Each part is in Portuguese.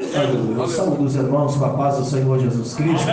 Eu saúdo os irmãos com a paz do Senhor Jesus Cristo.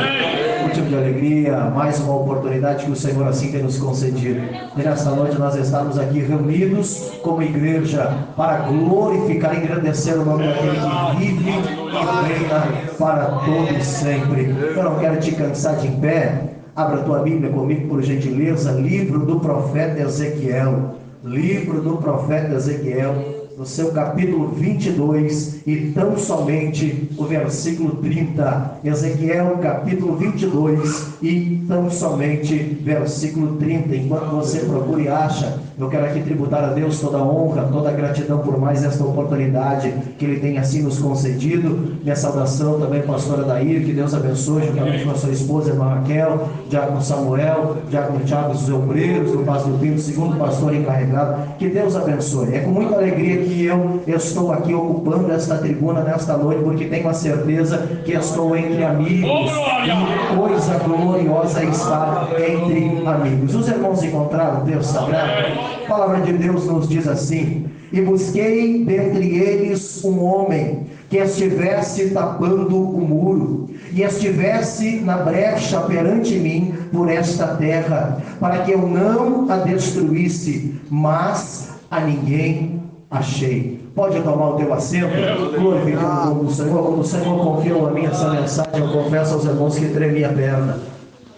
Motivo de alegria, mais uma oportunidade que o Senhor assim tem nos concedido. E nesta noite nós estamos aqui reunidos como igreja para glorificar e engrandecer o nome daquele que vive e reina para todos sempre. Eu não quero te cansar de em pé. Abra a tua Bíblia comigo, por gentileza. Livro do profeta Ezequiel. Livro do profeta Ezequiel, no seu capítulo 22 e tão somente o versículo 30. Ezequiel, capítulo 22 e tão somente versículo 30. Enquanto você procura e acha, eu quero aqui tributar a Deus toda a honra, toda a gratidão por mais esta oportunidade que Ele tem assim nos concedido. Minha saudação também, pastora Dair, que Deus abençoe, juntamente com a sua esposa, irmã Raquel, diácono Samuel, diácono Tiago, os obreiros, do pastor Pinto, segundo pastor encarregado. Que Deus abençoe. É com muita alegria que eu estou aqui ocupando esta tribuna nesta noite, porque tenho a certeza que estou entre amigos. E coisa gloriosa estar entre amigos. Os irmãos encontraram o texto sagrado? A palavra de Deus nos diz assim: e busquei dentre eles um homem que estivesse tapando o muro e estivesse na brecha perante mim por esta terra, para que eu não a destruísse, mas a ninguém achei. Pode tomar o teu assento? Glorifique o nome do Senhor. Quando o Senhor confiou a mim essa mensagem, eu confesso aos irmãos que tremia a perna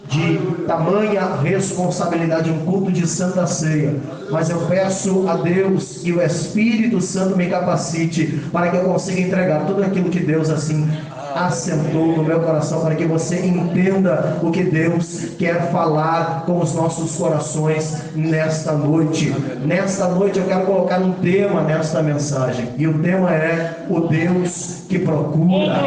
de tamanha responsabilidade, um culto de Santa Ceia. Mas eu peço a Deus que o Espírito Santo me capacite para que eu consiga entregar tudo aquilo que Deus assim assentou no meu coração, para que você entenda o que Deus quer falar com os nossos corações nesta noite. Nesta noite eu quero colocar um tema nesta mensagem, e o tema é o Deus que procura.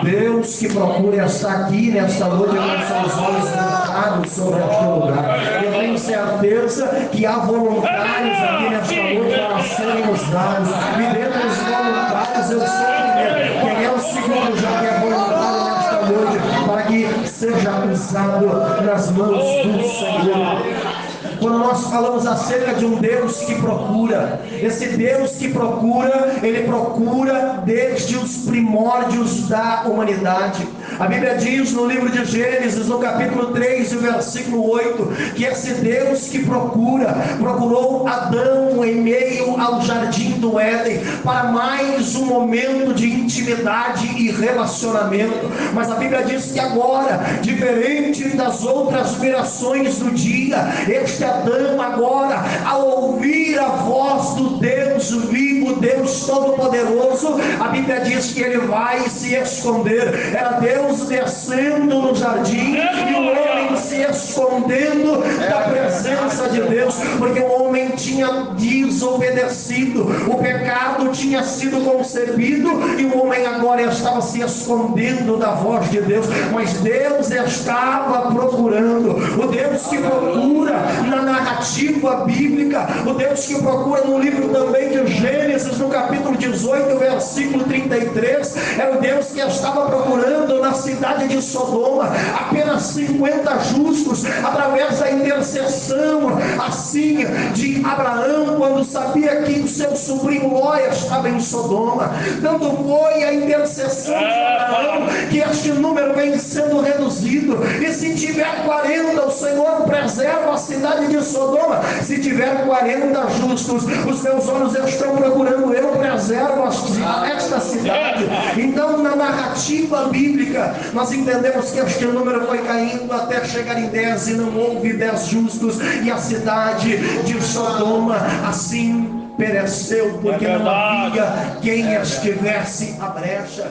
O Deus que procura está aqui nesta noite com seus olhos voltados sobre este lugar. Eu tenho certeza que há voluntários aqui nesta noite para serem usados, e dentre os voluntários eu sou o primeiro. Quem é o segundo já que é voluntário nesta noite, para que seja usado nas mãos do Senhor. Quando nós falamos acerca de um Deus que procura, esse Deus que procura, Ele procura desde os primórdios da humanidade. A Bíblia diz no livro de Gênesis, no capítulo 3, versículo 8, que esse Deus que procurou Adão em meio ao jardim do Éden, para mais um momento de intimidade e relacionamento. Mas a Bíblia diz que agora, diferente das outras gerações do dia, este Adão agora, ao ouvir a voz do Deus vivo, Deus Todo-Poderoso, a Bíblia diz que ele vai se esconder. Era Deus descendo no jardim e o homem se escondendo da presença de Deus, porque o homem tinha desobedecido, o pecado tinha sido concebido e o homem agora estava se escondendo da voz de Deus. Mas Deus estava procurando, o Deus que procura na narrativa bíblica, o Deus que procura no livro também de Gênesis, no capítulo 18, versículo 33, é o Deus que estava procurando na cidade de Sodoma apenas 50 justos, através da intercessão assim de Abraão, quando sabia que o seu sobrinho Ló estava em Sodoma. Tanto foi a intercessão de Abraão que este número vem sendo reduzido, e se tiver 40, o Senhor preserva a cidade de Sodoma. Se tiver 40 justos, os meus olhos estão procurando, eu preservo esta cidade. Então, na narrativa bíblica, nós entendemos que este número foi caindo até chegar em 10, e não houve 10 justos, e a cidade de Sodoma assim pereceu, porque não havia quem estivesse à brecha.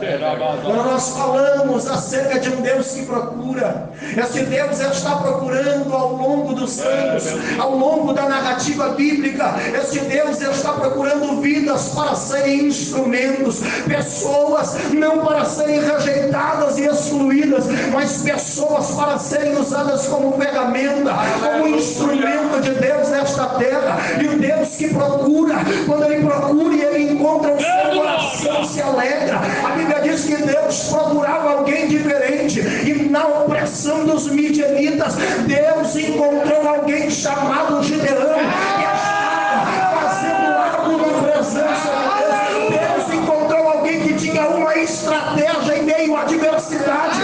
Quando nós falamos acerca de um Deus que procura, esse Deus está procurando ao longo dos anos, ao longo da narrativa bíblica. Esse Deus está procurando vidas para serem instrumentos, pessoas não para serem rejeitadas e excluídas, mas pessoas para serem usadas como ferramenta, como instrumento de Deus nesta terra. E o Deus que procura, quando ele procura e ele encontra, o seu coração se alegra. A Bíblia diz que Deus procurava alguém diferente, e na opressão dos midianitas, Deus encontrou alguém chamado Gideão, que estava fazendo algo na presença de Deus. Deus encontrou alguém que tinha uma estratégia estratégia em meio à adversidade.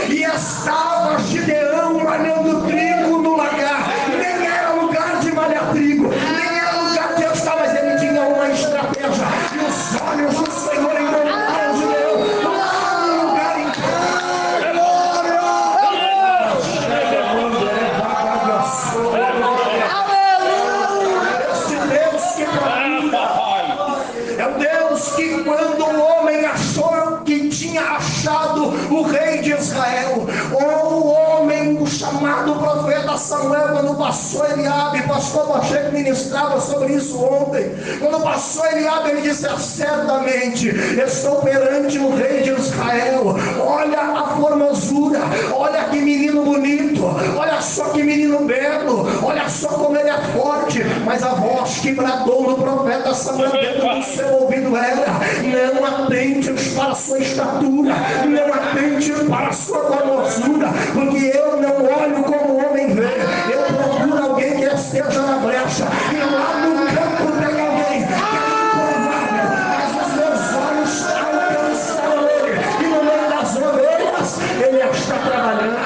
E estava Gideão malhando trigo no lagar. Nem era lugar de malhar trigo, nem era lugar de estar, mas ele tinha uma estratégia. E os olhos do Senhor encontraram Gideão lá no lugar inteiro. Esse Deus que procura é o Deus que, quando o homem achou que tinha achado o rei de Israel, ou o homem, o chamado profeta Samuel, quando passou Eliabe, pastor Pacheco ministrava sobre isso ontem, quando passou Eliabe, ele disse: certamente estou perante o rei de Israel. Olha a formosura, olha que menino bonito, olha só que menino belo, olha só como ele é forte. Mas a voz que bradou no profeta Samuel dentro do seu ouvido era: não atentes para a sua estatura, não atente para a sua formosura, porque eu não olho como o homem vê, eu procuro alguém que esteja na brecha, e lá no campo tem alguém que é improvável, mas os meus olhos alcançaram ele, e no meio das ovelhas ele está trabalhando.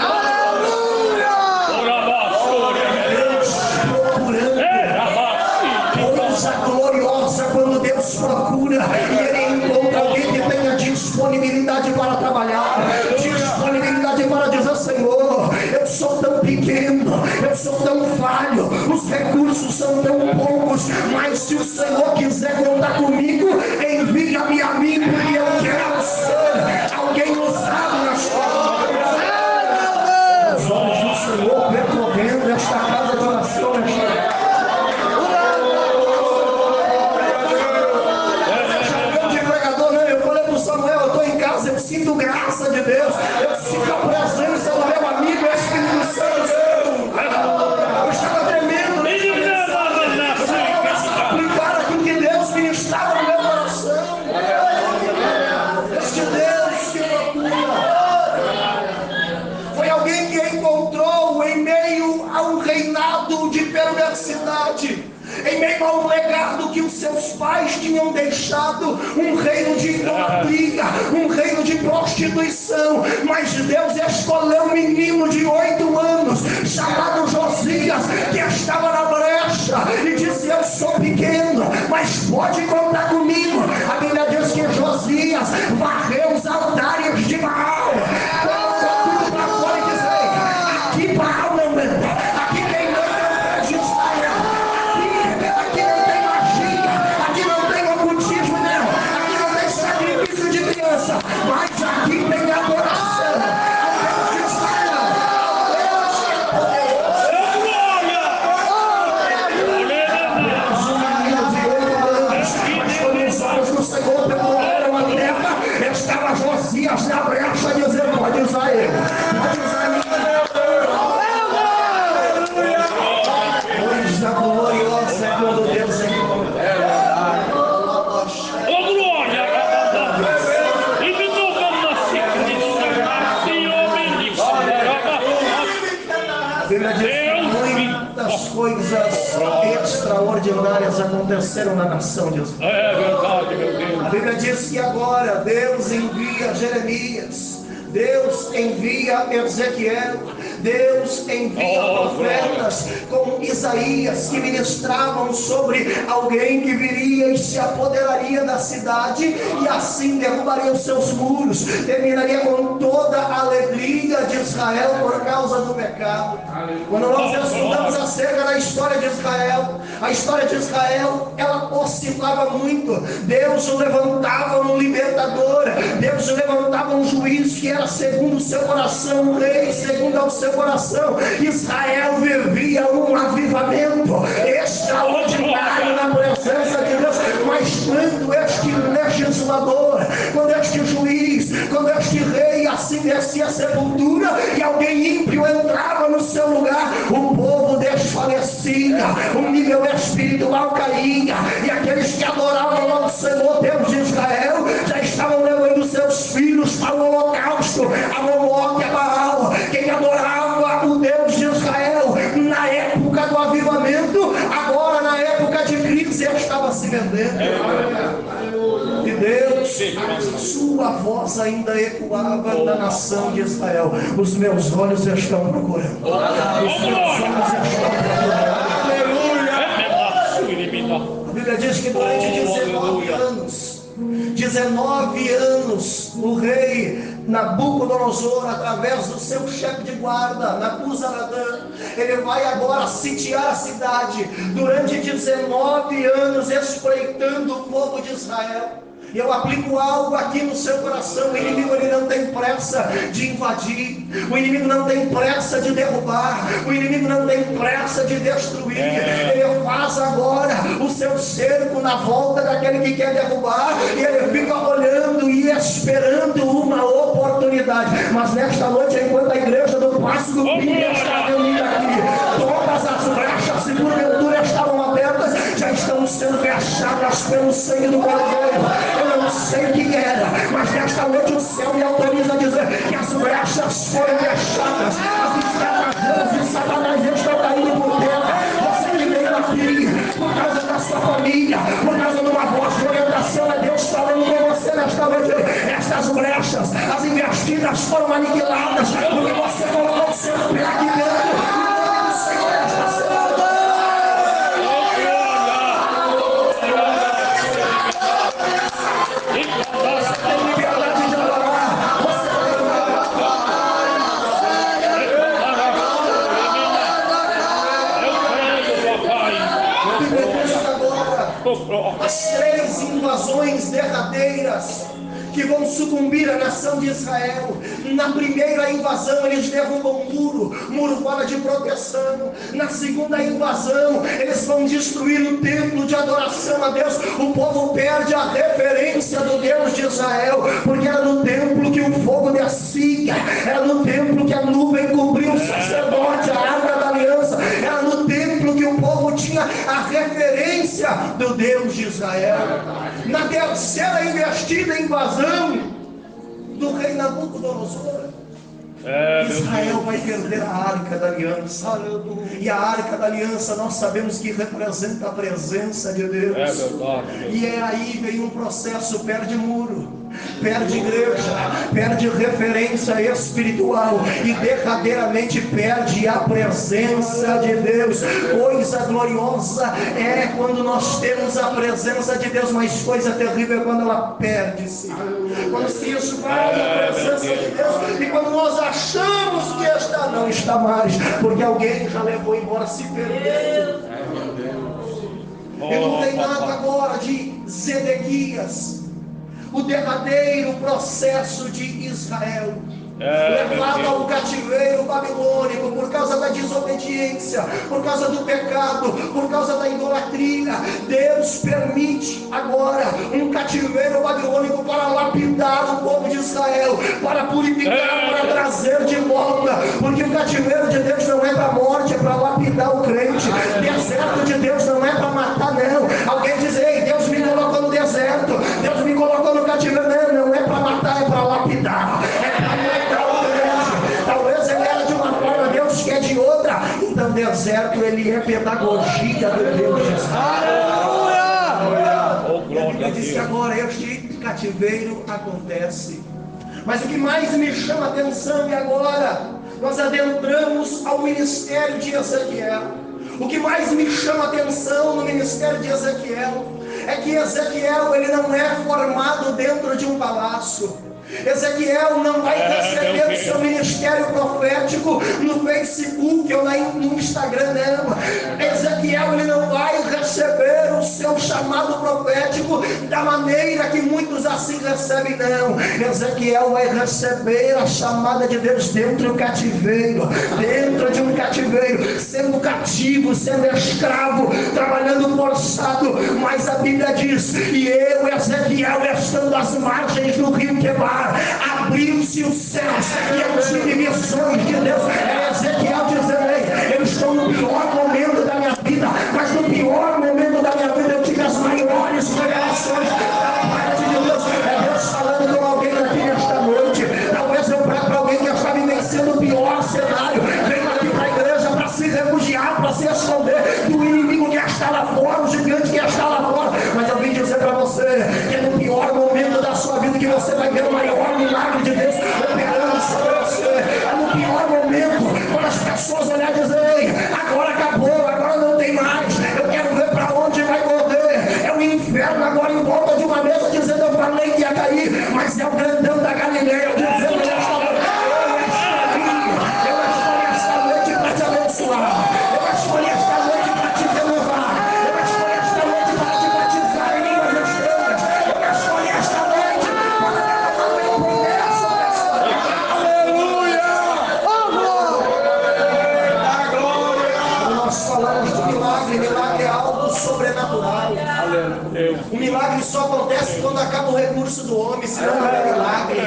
Coisa gloriosa quando Deus procura e ele encontra alguém que tenha disponibilidade para trabalhar, disponibilidade para dizer: Senhor, eu sou tão pequeno, eu sou tão falho, os recursos são tão poucos, mas se o Senhor quiser contar comigo, envia-me a mim, porque eu quero ser alguém usado na sua obra. Os olhos do Senhor percorrendo esta casa de oração, eu sinto graça de Deus, eu sinto a presença do meu amigo Espírito Santo. Eu estava tremendo, aplicar aquilo que Deus ministrava no meu coração. Este Deus que procura foi alguém que encontrou em meio a um reinado de perversidade, em meio a um legado que os seus pais tinham deixado, um reino de idolatria, um reino de prostituição, mas Deus escolheu um menino de 8 anos, chamado Josias, que estava na brecha e disse: eu sou pequeno, mas pode contar comigo. A Bíblia diz que Josias varreu os altares de Baal, colocou tudo para fora e disse: aqui Baal não manda, aqui quem manda é o Deus de Israel. Aqui não tem magia, aqui não tem ocultismo, não, aqui não tem sacrifício de criança, mas aqui tem adoração ao Deus de Israel, ao Deus que é poderoso. Mas quando os olhos do Senhor percorreram a terra, estava Josias na brecha dizendo: pode usar ele, pode usar ele. Coisa gloriosa é quando Deus encontra. A Bíblia diz que muitas coisas extraordinárias aconteceram na nação de Israel. É verdade, meu Deus. A Bíblia diz que agora Deus envia Jeremias, Deus envia Ezequiel, Deus envia profetas como Isaías, que ministravam sobre alguém que viria e se apoderaria da cidade e assim derrubaria os seus muros, terminaria com toda a alegria de Israel por causa do pecado. Quando nós estudamos acerca da história de Israel, a história de Israel, ela oscilava muito. Deus levantava um libertador, Deus levantava um juiz que era segundo o seu coração, um rei segundo ao seu coração. Israel vivia um avivamento extraordinário na presença de Deus. Mas quando este legislador, quando este juiz, quando este rei assim descia a sepultura e alguém ímpio entrava no seu lugar, o povo desfalecia, o nível espiritual caía, e aqueles que adoravam ao Senhor Deus de Israel já estavam levando seus filhos para o holocausto, a Moloque, a Baal. Quem adorava o Deus de Israel na época do avivamento, agora na época de crise estava rendendo. E Deus, sua voz ainda ecoava da nação de Israel. Os meus olhos estão procurando. Os meus olhos estão procurando. A Bíblia diz que durante 19 anos, o rei Nabucodonosor, através do seu chefe de guarda, Nabuzaradã, ele vai agora sitiar a cidade durante 19 anos, espreitando o povo de Israel. E eu aplico algo aqui no seu coração. O inimigo, ele não tem pressa de invadir, o inimigo não tem pressa de derrubar, o inimigo não tem pressa de destruir. Ele faz agora o seu cerco na volta daquele que quer derrubar, e ele fica olhando e esperando uma oportunidade. Mas nesta noite, enquanto a igreja do Passo do Pinho está reunida aqui, todas as brechas que porventura estavam abertas já estão sendo fechadas pelo sangue do Cordeiro. Eu não sei o que era, mas nesta noite o céu me autoriza a dizer que as brechas foram fechadas, as estradas de Satanás estão caindo por terra. Você que veio aqui por causa da sua família, por causa de uma voz de orientação, é Deus falando com você nesta noite. Estas brechas, as investidas foram aniquiladas, porque você colocou o seu pé aqui dentro. As 3 invasões derradeiras que vão sucumbir a nação de Israel. Na primeira invasão eles derrubam muro fora de proteção. Na segunda invasão eles vão destruir o templo de adoração a Deus. O povo perde a referência do Deus de Israel, porque era no templo que o fogo descia, era no templo que a nuvem cobriu o sacerdote, a arca da aliança, era no templo que o povo tinha a referência do Deus de Israel. Na terceira investida e invasão do rei Nabucodonosor, Israel vai perder a arca da aliança. E a arca da aliança nós sabemos que representa a presença de Deus. E aí vem um processo: perde muro, perde igreja, perde referência espiritual e derradeiramente perde a presença de Deus. Coisa gloriosa é quando nós temos a presença de Deus, mas coisa terrível é quando ela perde-se, quando se esvai a presença de Deus, e quando nós achamos que está, não está mais, porque alguém já levou embora, se perdeu. E não tem nada agora de Zedequias, o derradeiro processo de Israel, levado ao cativeiro babilônico por causa da desobediência, por causa do pecado, por causa da idolatria. Deus permite agora um cativeiro babilônico para lapidar o povo de Israel, para purificar, para trazer de volta, porque o cativeiro de Deus não é para a morte, é para lapidar o crente. Deserto de Deus não é para matar, não. Alguém diz: ei, Deus me colocou no deserto, Deus me colocou no cativeiro. Não é para matar, é para lapidar, é para matar o crente. Talvez ele era de uma forma, Deus quer de outra. Então deserto, ele é pedagogia do Deus de Israel. Ele diz que agora este cativeiro acontece. Mas o que mais me chama a atenção é agora nós adentramos ao ministério de Ezequiel. O que mais me chama a atenção no ministério de Ezequiel é que Ezequiel, ele não é formado dentro de um palácio. Ezequiel não vai receber o seu ministério profético no Facebook ou no Instagram, não. Ezequiel, ele não vai receber o seu chamado profético da maneira que muitos assim recebem, não. Ezequiel vai receber a chamada de Deus dentro do cativeiro, dentro de um cativeiro, sendo cativo, sendo escravo, trabalhando forçado. Mas a Bíblia diz: e eu, Ezequiel, estando às margens do rio Quebar, abriu-se os céus e eu tive visões de Deus. É Ezequiel dizendo: ei, eu estou no pior momento da minha vida, mas no pior momento da minha vida eu tive as maiores revelações da parte de Deus. É Deus falando com alguém aqui nesta noite. Talvez eu pregue para alguém que está vivenciando o pior cenário, venha aqui para a igreja para se refugiar, para se esconder do inimigo que está lá fora, o gigante que está lá fora. Mas você vai ver o maior milagre de Deus operando sobre você. É no pior momento, quando as pessoas olharem e dizem: agora acabou, agora não tem mais, eu quero ver para onde vai correr. É o inferno agora em volta de uma mesa dizendo: eu falei que ia cair, mas é o grandão da Galileia dizendo: eu estou esta noite para te abençoar, eu escolhi esta noite para te renovar, eu escolhi esta noite para te batizar em línguas estranhas, eu escolhi esta noite para derramar o meu poder sobre a sua vida. Aleluia! Quando nós falamos de milagre, milagre é algo sobrenatural. O milagre só acontece quando acaba o recurso do homem, senão não é milagre.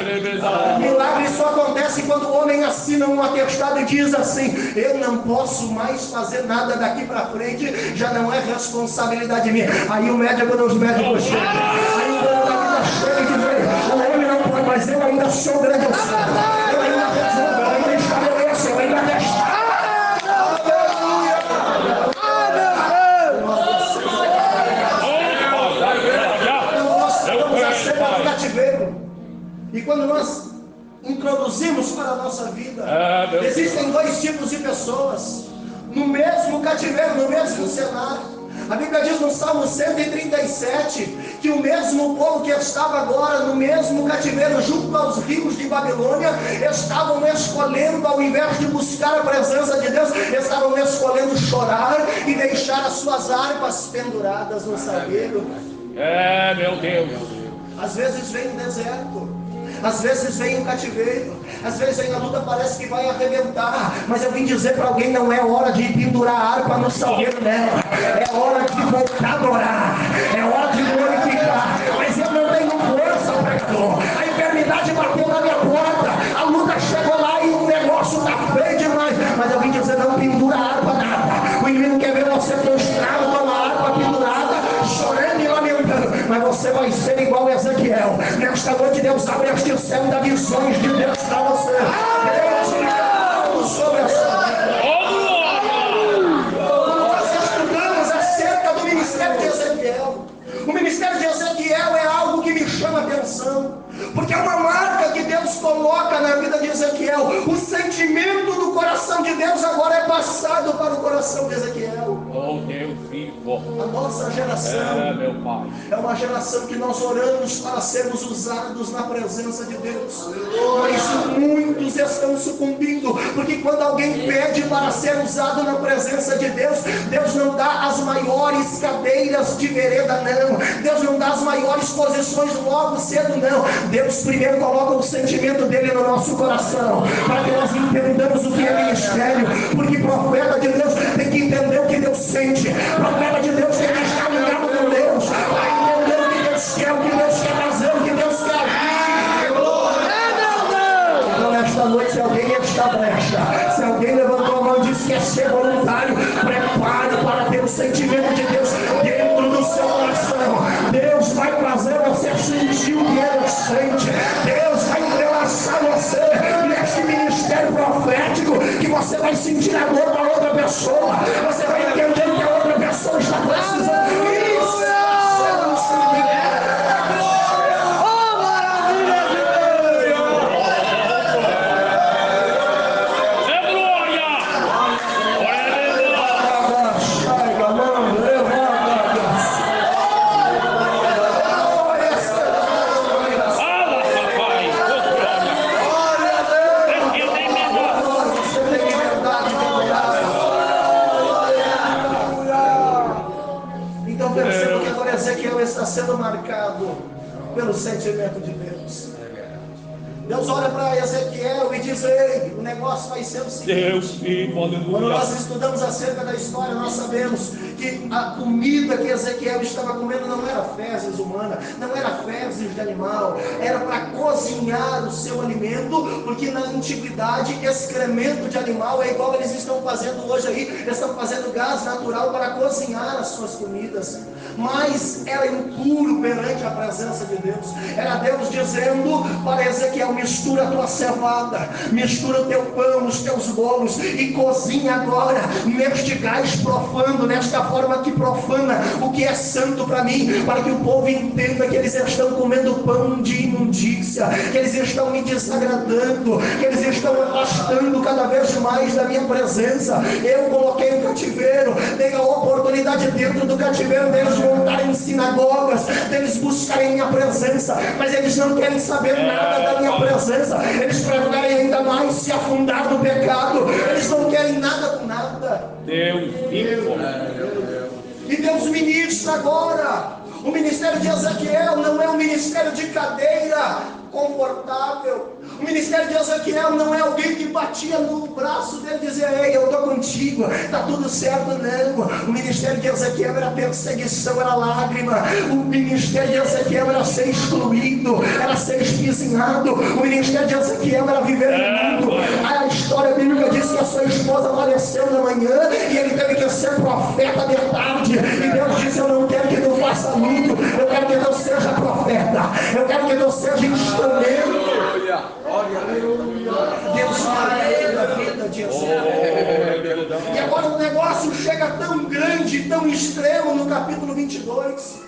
O milagre só acontece quando o homem assina um atestado e diz assim: eu não posso mais fazer nada daqui para frente, já não é responsabilidade minha. Aí o médico, quando os médicos chegam, aí o dono da vida chega e diz: o homem não pode, mas eu ainda sou grande, eu ainda resolvo, eu ainda estabeleço, eu ainda restauro. E quando nós introduzimos para a nossa vida, existem dois tipos de pessoas no mesmo cativeiro, no mesmo cenário. A Bíblia diz no Salmo 137 que o mesmo povo que estava agora no mesmo cativeiro junto aos rios de Babilônia estavam escolhendo, ao invés de buscar a presença de Deus, estavam escolhendo chorar e deixar as suas harpas penduradas no salgueiro. Meu Deus. Às vezes vem um deserto, às vezes vem um cativeiro, às vezes vem a luta, parece que vai arrebentar, mas eu vim dizer para alguém: não é hora de pendurar a harpa no salgueiro nela, é hora de voltar a adorar, é hora de glorificar. Mas eu não tenho força, pregador, a enfermidade bateu na minha porta, a luta chegou lá e o negócio está feio demais, mas eu vim dizer: não pendura a harpa nada. O inimigo quer ver você prostrado com a harpa pendurada, chorando e lamentando, mas você vai ser igual a Ezequiel. Nesta noite Deus abre este céu e dá visões de Deus para você. Deus te dá algo sobre a sua vida. Nós estudamos acerca do ministério de Ezequiel. O ministério de Ezequiel é algo que me chama a atenção, porque é uma marca que Deus coloca na vida de Ezequiel. O sentimento do coração de Deus agora é passado para o coração de Ezequiel. Oh Deus vivo. A nossa geração Meu Pai. é uma geração que nós oramos para sermos usados na presença de Deus, mas muitos estão sucumbindo, porque quando alguém pede para ser usado na presença de Deus, Deus não dá as maiores cadeiras de vereda, não. Deus não dá as maiores posições logo cedo, não. Deus primeiro coloca o sentimento dele no nosso coração, para que nós entendamos o que é ministério, porque profeta de Deus tem que entender o que Deus sente, profeta de Deus tem que estar ligado com Deus, para entender o que Deus quer, o que Deus quer fazer, o que Deus quer agir. Então nesta noite, se alguém está brecha, se alguém levantou a mão e disse que quer ser voluntário, prepare para ter o sentimento de Deus dentro do seu coração. Deus vai fazer você sentir o que Ele sente. Deus vai entrelaçar você neste ministério profético, que você vai sentir a dor da outra pessoa, você vai entender que a outra pessoa está precisando disso. Está sendo marcado pelo sentimento de Deus. Deus olha para Ezequiel e diz: ei, o negócio vai ser o seguinte. Quando nós estudamos acerca da história, nós sabemos que a comida que Ezequiel estava comendo não era fezes humana, não era fezes de animal, era para cozinhar o seu alimento, porque na antiguidade excremento de animal é igual eles estão fazendo hoje aí, eles estão fazendo gás natural para cozinhar as suas comidas, mas era impuro perante a presença de Deus. Era Deus dizendo para Ezequiel: mistura a tua cevada, mistura o teu pão, os teus bolos, e cozinha agora neste gás profano, nesta forma que profana o que é santo para mim, para que o povo entenda que eles estão comendo pão de imundícia, que eles estão me desagradando, que eles estão afastando cada vez mais da minha presença. Eu coloquei o cativeiro, dei a oportunidade dentro do cativeiro deles montarem sinagogas, deles buscarem minha presença, mas eles não querem saber nada da minha presença. Eles preferem ainda mais se afundar no pecado. Eles não querem nada com nada. Deus vivo. E Deus ministra agora. O ministério de Ezequiel não é um ministério de cadeira confortável. O ministério de Ezequiel não é alguém que batia no braço dele e dizia: ei, eu estou contigo, está tudo certo. Não. O ministério de Ezequiel era perseguição, era lágrima. O ministério de Ezequiel era ser excluído, era ser espizinhado. O ministério de Ezequiel era viver no mundo. A história bíblica diz que a sua esposa faleceu na manhã e ele teve que ser profeta de tarde. E Deus disse: eu não quero que tu faça luto, eu quero que tu seja profeta, eu quero que tu seja instrumento. Deus fala da vida de Ezequiel. E agora o negócio chega tão grande, tão extremo no capítulo 22,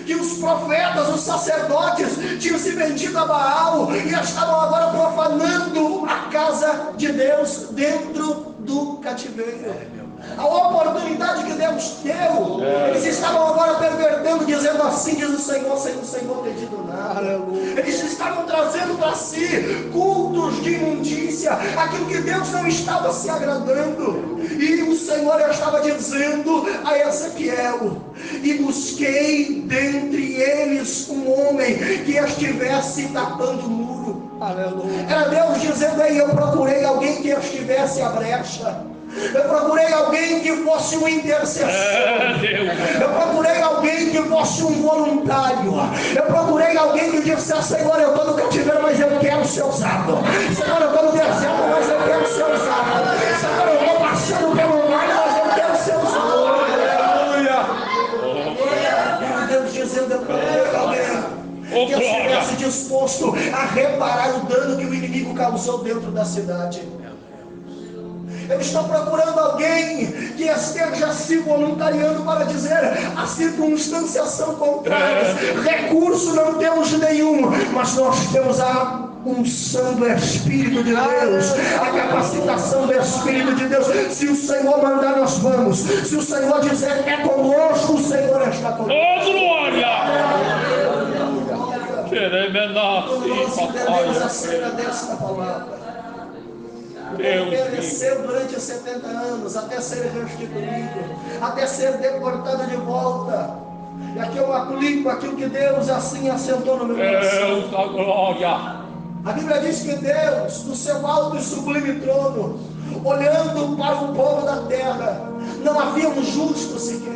que os profetas, os sacerdotes tinham se vendido a Baal e estavam agora profanando a casa de Deus dentro do cativeiro. A oportunidade que Deus deu, eles estavam agora pervertendo, dizendo: assim diz o Senhor, sem o Senhor ter dito nada. Eles estavam trazendo para si cultos de imundícia, aquilo que Deus não estava se agradando. E o Senhor estava dizendo a Ezequiel: e busquei dentre eles um homem que estivesse tapando o muro. Era Deus dizendo: ei, eu procurei alguém que estivesse à brecha. Eu procurei alguém que fosse um intercessor. Eu procurei alguém que fosse um voluntário. Eu procurei alguém que dissesse: Senhor, eu estou no cativeiro, mas eu quero ser usado. Senhor, eu estou no deserto, mas eu quero ser usado. Senhor, eu estou passando pelo mar, mas eu quero ser usado. Aleluia. Deus dizendo: eu procurei alguém que estivesse disposto a reparar o dano que o inimigo causou dentro da cidade. Eu estou procurando alguém que esteja se voluntariando para dizer: as circunstâncias são contrárias, recurso não temos nenhum, mas nós temos a unção do Espírito de Deus, a capacitação do Espírito de Deus. Se o Senhor mandar, nós vamos. Se o Senhor dizer que é conosco, o Senhor está conosco. Oh, glória! Quando nós entendemos a cena desta palavra, pereceu durante 70 anos, até ser restituído, até ser deportado de volta. E aqui eu aplico aquilo que Deus assim assentou no meu coração. Deus da glória! A Bíblia diz que Deus, do seu alto e sublime trono, olhando para o povo da terra, não havia um justo sequer.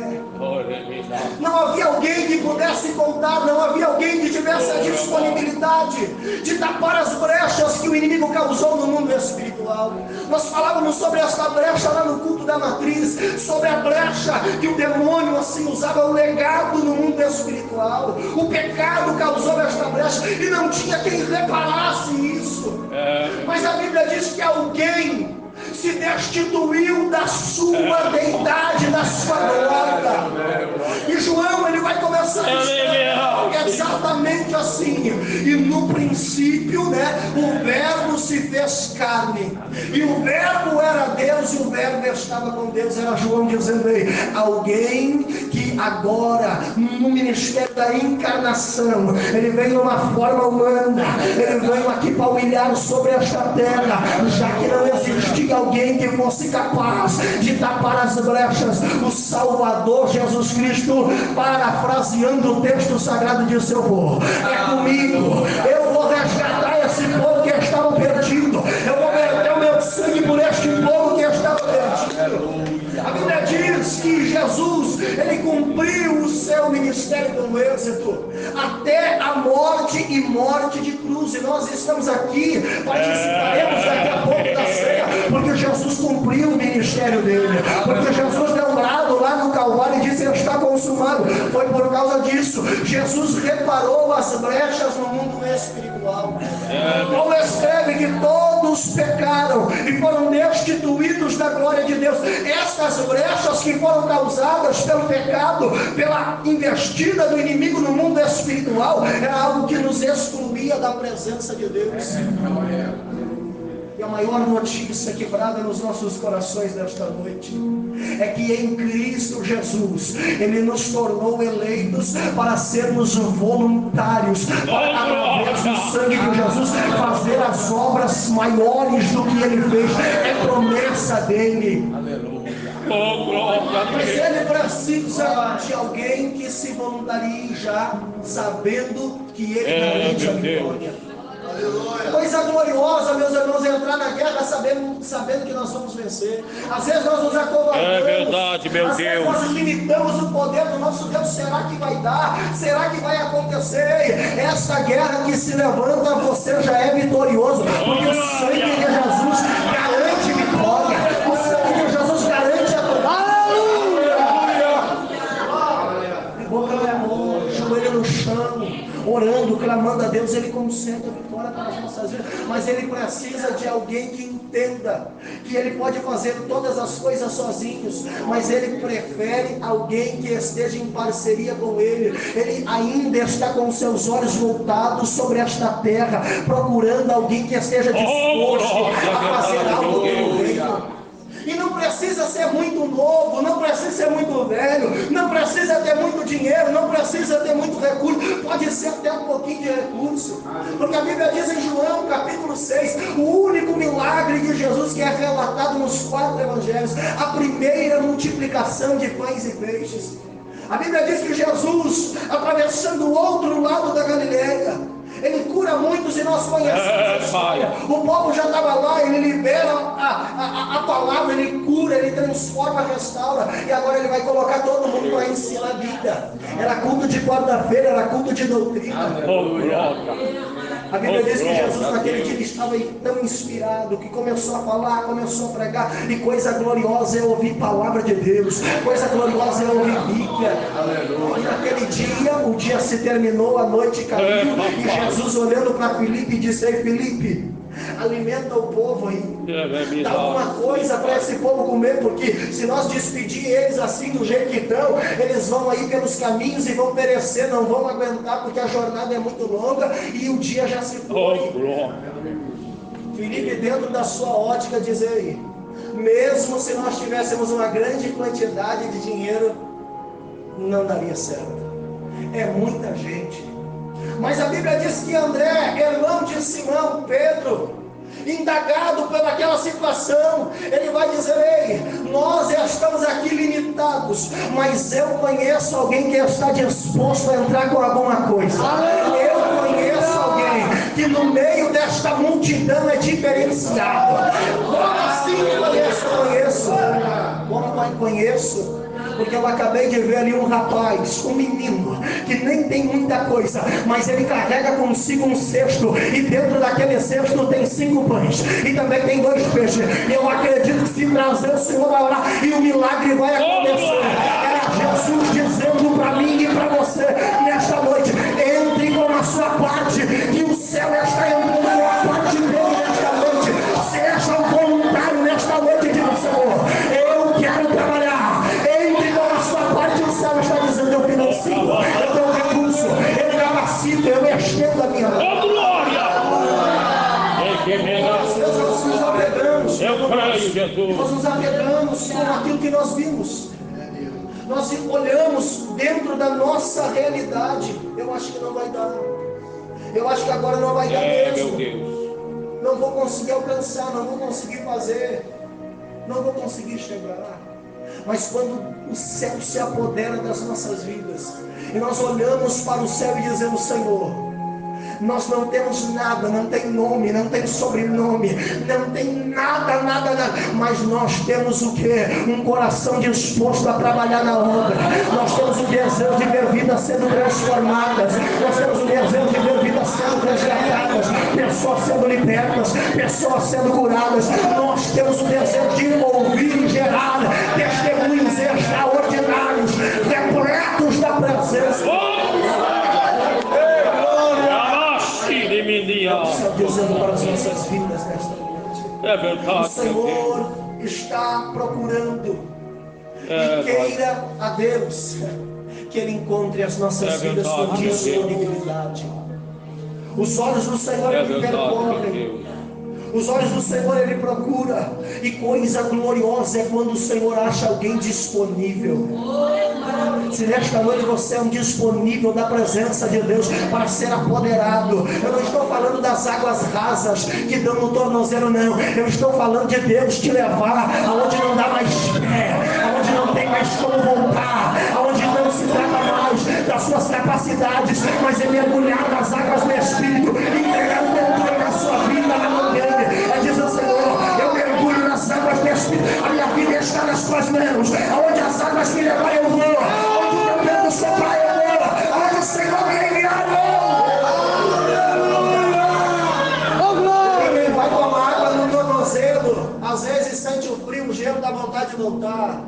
Não havia alguém que pudesse contar, não havia alguém que tivesse a disponibilidade de tapar as brechas que o inimigo causou no mundo espiritual. Nós falávamos sobre esta brecha lá no culto da matriz, sobre a brecha que o demônio assim usava, o legado no mundo espiritual. O pecado causou esta brecha e não tinha quem reparasse isso. Mas a Bíblia diz que alguém se destituiu da sua deidade, da sua glória. E João, ele vai começar a dizer exatamente assim: e no princípio, o verbo se fez carne, e o verbo era Deus, e o verbo estava com Deus. Era João dizendo aí: alguém que agora, no ministério da encarnação, ele veio numa forma humana, ele veio aqui para humilhar sobre esta terra, já que não existia alguém que fosse capaz de tapar as brechas. O Salvador Jesus Cristo, parafraseando o texto sagrado de seu povo: é comigo, eu vou resgatar esse povo que estava perdido, eu vou verter o meu sangue por este povo que estava perdido. A Bíblia diz diz que Jesus, ele cumpriu o seu ministério com êxito, até a morte e morte de cruz. E nós estamos aqui, participaremos daqui a pouco da ceia, porque Jesus cumpriu o ministério dele, porque Jesus deu um brado lá no Calvário e disse: está consumado. Foi por causa disso. Jesus reparou as brechas no mundo espiritual. Paulo escreve que todos pecaram e foram destituídos da glória de Deus. Estas brechas que foram causadas pelo pecado, pela investida do inimigo no mundo espiritual, era algo que nos excluía da presença de Deus. E a maior notícia quebrada nos nossos corações nesta noite é que em Cristo Jesus Ele nos tornou eleitos para sermos voluntários, para através do sangue de Jesus fazer as obras maiores do que Ele fez. É promessa dele. Mas Ele precisa de alguém que se voluntarie já, sabendo que Ele garante a vitória. Coisa gloriosa, meus irmãos, é entrar na guerra sabendo que nós vamos vencer. Às vezes nós nos acovardamos. É verdade, meu Às vezes nós limitamos o poder do nosso Deus. Será que vai dar? Será que vai acontecer? Esta guerra que se levanta, você já é vitorioso, porque o sangue de Jesus garante vitória. O sangue de Jesus garante a vitória. Joelho no chão, orando, clamando a Deus. Ele concede a vitória para as nossas vidas, mas Ele precisa de alguém que entenda que Ele pode fazer todas as coisas sozinhos, mas Ele prefere alguém que esteja em parceria com Ele. Ele ainda está com seus olhos voltados sobre esta terra, procurando alguém que esteja disposto a fazer algo pelo reino. E não precisa ser muito novo, não precisa ser muito velho, não precisa ter muito dinheiro, não precisa ter muito recurso, pode ser até um pouquinho de recurso, porque a Bíblia diz em João capítulo 6, o único milagre de Jesus que é relatado nos 4 evangelhos, a primeira multiplicação de pães e peixes. A Bíblia diz que Jesus, atravessando o outro lado da Galileia, Ele cura muitos e nós conhecemos a história. O povo já estava lá, Ele libera a palavra, Ele cura, Ele transforma, restaura. E agora Ele vai colocar todo mundo para ensinar a vida. Era culto de quarta-feira, era culto de doutrina. A Bíblia diz que Jesus naquele dia estava tão inspirado que começou a falar, começou a pregar. E coisa gloriosa é ouvir palavra de Deus, coisa gloriosa é ouvir Bíblia. E naquele dia, o dia se terminou, a noite caiu, e Jesus olhando para Filipe disse: ei Filipe, alimenta o povo aí, dá alguma coisa para esse povo comer, porque se nós despedir eles assim do jeito que estão, eles vão aí pelos caminhos e vão perecer, não vão aguentar, porque a jornada é muito longa e o dia já se foi. Filipe, dentro da sua ótica, diz aí: mesmo se nós tivéssemos uma grande quantidade de dinheiro, não daria certo, é muita gente. Mas a Bíblia diz que André, irmão de Simão, Pedro, indagado pelaquela situação, ele vai dizer: ei, nós estamos aqui limitados, mas eu conheço alguém que está disposto a entrar com alguma coisa. Eu conheço alguém que no meio desta multidão é diferenciado. Como assim conheço? Como conheço? Porque eu acabei de ver ali um rapaz, um menino, que nem tem muita coisa, mas ele carrega consigo um cesto, e dentro daquele cesto tem 5 pães, e também tem 2 peixes. Eu acredito que se trazer, o Senhor vai orar, e o milagre vai acontecer. Era Jesus dizendo para mim e para você, nesta noite: entre com a sua parte, que o céu está entrando com a parte dele nesta noite. Seja um voluntário nesta noite, diz o Senhor: eu quero trabalhar. O céu está dizendo: eu financio, eu dou recurso, eu capacito, eu estendo a minha mão. Nós nos apegamos, nós nos apegamos com aquilo que nós vimos. Nós olhamos dentro da nossa realidade. Eu acho que não vai dar. Eu acho que agora não vai dar mesmo. Não vou conseguir alcançar, não vou conseguir fazer, não vou conseguir chegar. Mas quando o céu se apodera das nossas vidas, e nós olhamos para o céu e dizemos: Senhor, Nós não temos nada, não tem nome, não tem sobrenome, não tem nada, mas nós temos o que? Um coração disposto a trabalhar na obra. Nós temos o desejo de ver vidas sendo transformadas, nós temos o desejo de ver vidas sendo resgatadas, pessoas sendo libertas, pessoas sendo curadas. Nós temos o desejo de ouvir e gerar testemunhos extraordinários, repletos da presença. Está dizendo para as nossas vidas nesta noite. É verdade. O Senhor está procurando e queira a Deus que Ele encontre as nossas vidas com disponibilidade. Os olhos do Senhor Ele percorrem, os olhos do Senhor Ele procura, e coisa gloriosa é quando o Senhor acha alguém disponível. Se nesta noite você é um disponível da presença de Deus para ser apoderado, eu não estou falando das águas rasas que dão no tornozelo, não. Eu estou falando de Deus te levar aonde não dá mais pé, aonde não tem mais como voltar, aonde não se trata mais das suas capacidades, mas é mergulhar nas águas do Espírito, entregar o controle da sua vida na mão dele. É dizer ao Senhor: eu mergulho nas águas do Espírito, a minha vida está nas suas mãos, aonde as águas me levarem eu vou, soprar eu vou, aonde o Senhor me enviar eu. Quem vai tomar água no tornozelo, às vezes sente o frio, o gelo, dá vontade de voltar.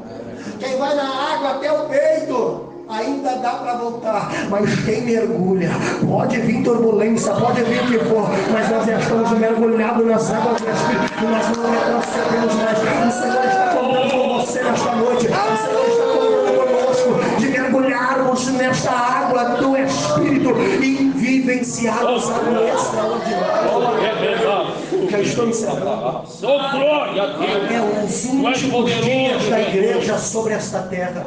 Quem vai na água até o peito, ainda dá para voltar, mas quem mergulha, pode vir turbulência, pode vir o que for, mas nós já estamos mergulhados nas águas do Espírito e nós não retrocedemos mais. O Senhor está contando com você nesta noite, o Senhor está contando conosco de mergulharmos nesta água do Espírito e vivenciarmos algo extraordinário. Já estou encerrando. É os últimos dias da igreja sobre esta terra.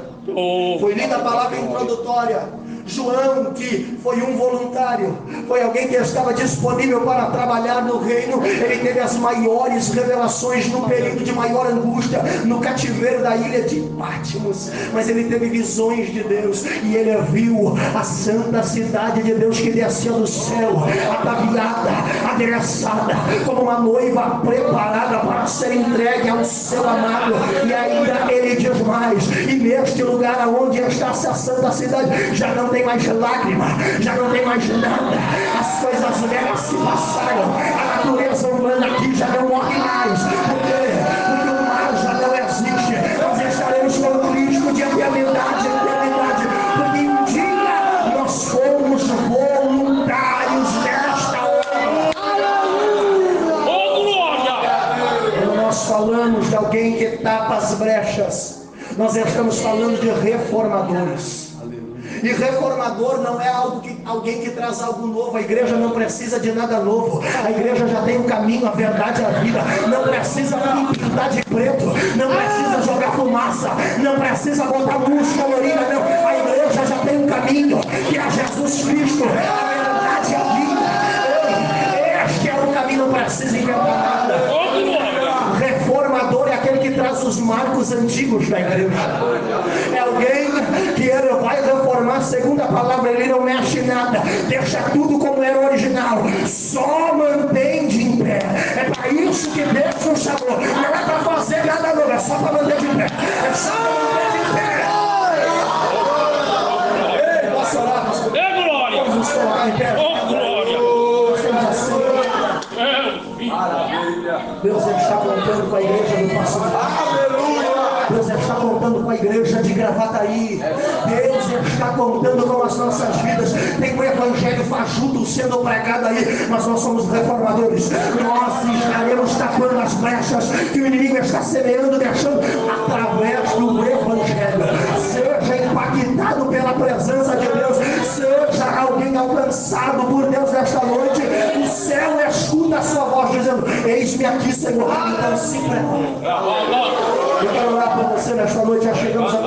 Foi lida a palavra introdutória. João, que foi um voluntário, foi alguém que estava disponível para trabalhar no reino. Ele teve as maiores revelações no período de maior angústia, no cativeiro da ilha de Patmos, mas ele teve visões de Deus, e ele viu a santa cidade de Deus que descia do céu, ataviada, adereçada, como uma noiva preparada para ser entregue ao seu amado. E ainda ele diz mais: e neste lugar aonde está essa santa cidade, já não tem mais lágrima, já não tem mais nada, as coisas velhas se passaram, a natureza humana aqui já não morre mais, porque o mar já não existe. Nós estaremos com Cristo de eternidade, porque um dia nós fomos voluntários nesta obra. Quando nós falamos de alguém que tapa as brechas, nós estamos falando de reformadores. E reformador não é alguém que traz algo novo. A igreja não precisa de nada novo. A igreja já tem um caminho, a verdade e a vida. Não precisa pintar de preto, não precisa jogar fumaça, não precisa botar luz colorida, não. A igreja já tem um caminho, que é Jesus Cristo, a verdade e a vida. Este é o caminho, não precisa inventar nada. Reformador é aquele que traz os marcos antigos da igreja. É alguém que ele vai reformar segundo a palavra, ele não mexe nada, deixa tudo como era o original, só mantém de pé. É para isso que Deus nos chamou, não é para fazer nada novo, é só para manter de pé, é só para manter de pé. Posso orar, pastor? É glória! Vamos nos colocar em pé. Oh, glória! Deus está contando com a igreja do passado. Deus está contando com a igreja de Gravataí. Deus está contando com as nossas vidas. Tem um evangelho fajuto sendo pregado aí, mas nós somos reformadores. Nós estaremos tapando as brechas que o inimigo está semeando, deixando através do evangelho. Seja impactado pela presença de Deus, seja alguém alcançado por Deus nesta noite. O céu escuta a sua voz dizendo: eis-me aqui, Senhor. Então se prepare. Eu quero orar por você nesta noite. Já chegamos a